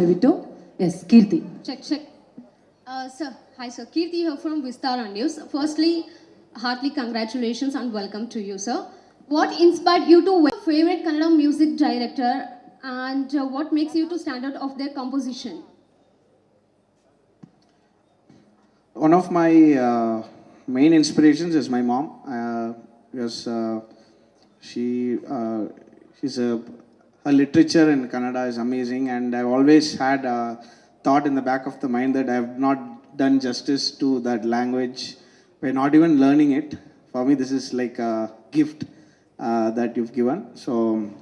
ದಯವಿಟ್ಟು. S, Keerthi. Check. Sir, hi sir. Kirti here from Vistara News. Firstly, heartily congratulations and welcome to you, sir. What inspired you to your favorite Kannada music director and what makes you to stand out of their composition? One of my main inspirations is my mom. Because she's her literature in Kannada is amazing, and I've always had a thought in the back of the mind that I have not done justice to that language by not even learning it. For me, this is like a gift that you've given. So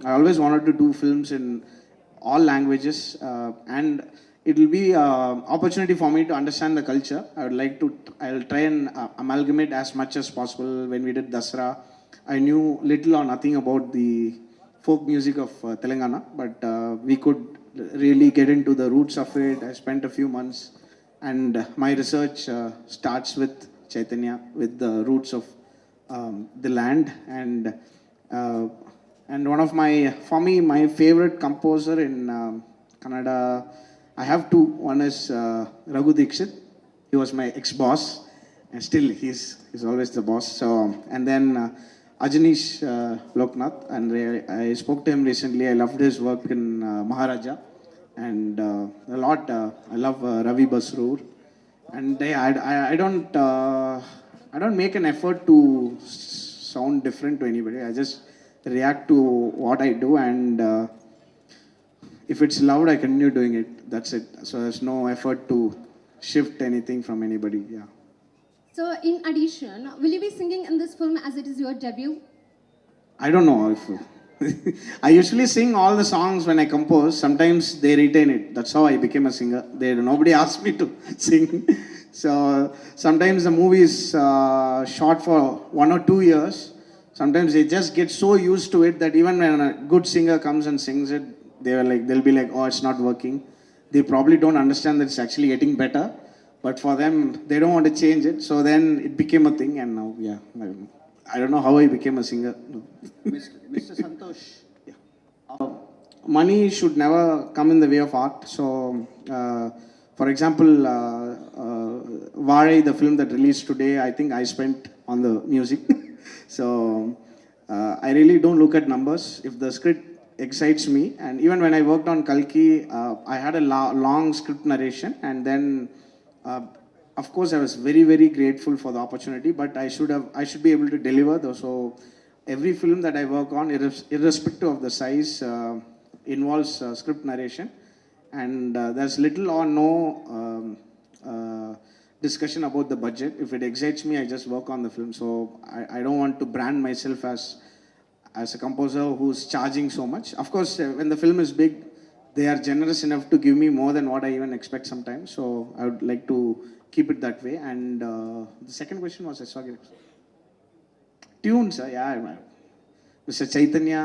I always wanted to do films in all languages, and it will be an opportunity for me to understand the culture. I'll try and amalgamate as much as possible. When we did Dasra, I knew little or nothing about the folk music of Telangana, but we could really get into the roots of it. I spent a few months, and my research starts with Chaitanya, with the roots of the land, and one of my favorite composer in Kannada, I have two. One is Raghu Dixit. He was my ex-boss, and still he's always the boss. So, and then Ajanish Loknath, and I spoke to him recently. I loved his work in Maharaja, and a lot. I love Ravi Basroor, and I don't make an effort to sound different to anybody. I just react to what I do, and if it's loud, I continue doing it. That's it. So there's no effort to shift anything from anybody. Yeah. So, in addition, will you be singing in this film as it is your debut? I don't know if I usually sing all the songs when I compose. Sometimes they retain it. That's how I became a singer. Nobody asked me to sing. So sometimes the movie is shot for 1 or 2 years. Sometimes they just get so used to it that even when a good singer comes and sings it, they'll be like, oh, it's not working. They probably don't understand that it's actually getting better. But for them, they don't want to change it. So then it became a thing, and now, yeah, I don't know how I became a singer. No. Mr. Santosh. Yeah. Money should never come in the way of art. So, for example, Varai, the film that released today, I think I spent on the music. So, I really don't look at numbers. If the script excites me, and even when I worked on Kalki, I had a long script narration, and then of course I was very, very grateful for the opportunity, but I should be able to deliver though. So every film that I work on, irrespective of the size, involves script narration, and there's little or no discussion about the budget. If it excites me, I just work on the film. So I don't want to brand myself as a composer who's charging so much. Of course, when the film is big, they are generous enough to give me more than what I even expect sometimes. So I would like to keep it that way. And the second question was, I saw it. Tunes, yeah. Mr. Chaitanya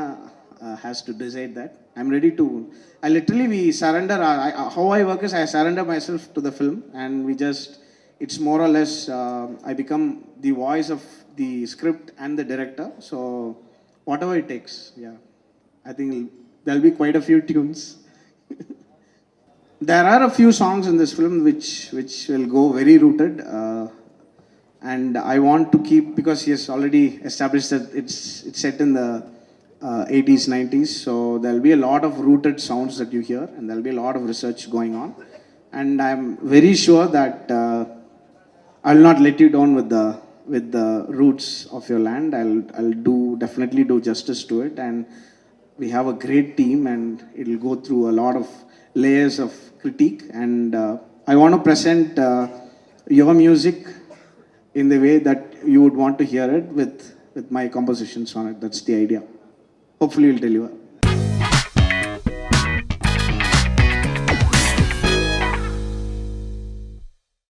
has to decide that. I'm ready to. We surrender. How I work is I surrender myself to the film, and it's more or less, I become the voice of the script and the director. So whatever it takes, yeah. I think there'll be quite a few tunes. There are a few songs in this film which will go very rooted, and I want to keep, because he has already established that it's set in the 80s, 90s, so there'll be a lot of rooted sounds that you hear, and there'll be a lot of research going on, and I'm very sure that I'll not let you down with the roots of your land. I'll definitely do justice to it, and we have a great team, and it'll go through a lot of layers of critique, and I want to present your music in the way that you would want to hear it, with my compositions on it. That's the idea. Hopefully you'll deliver.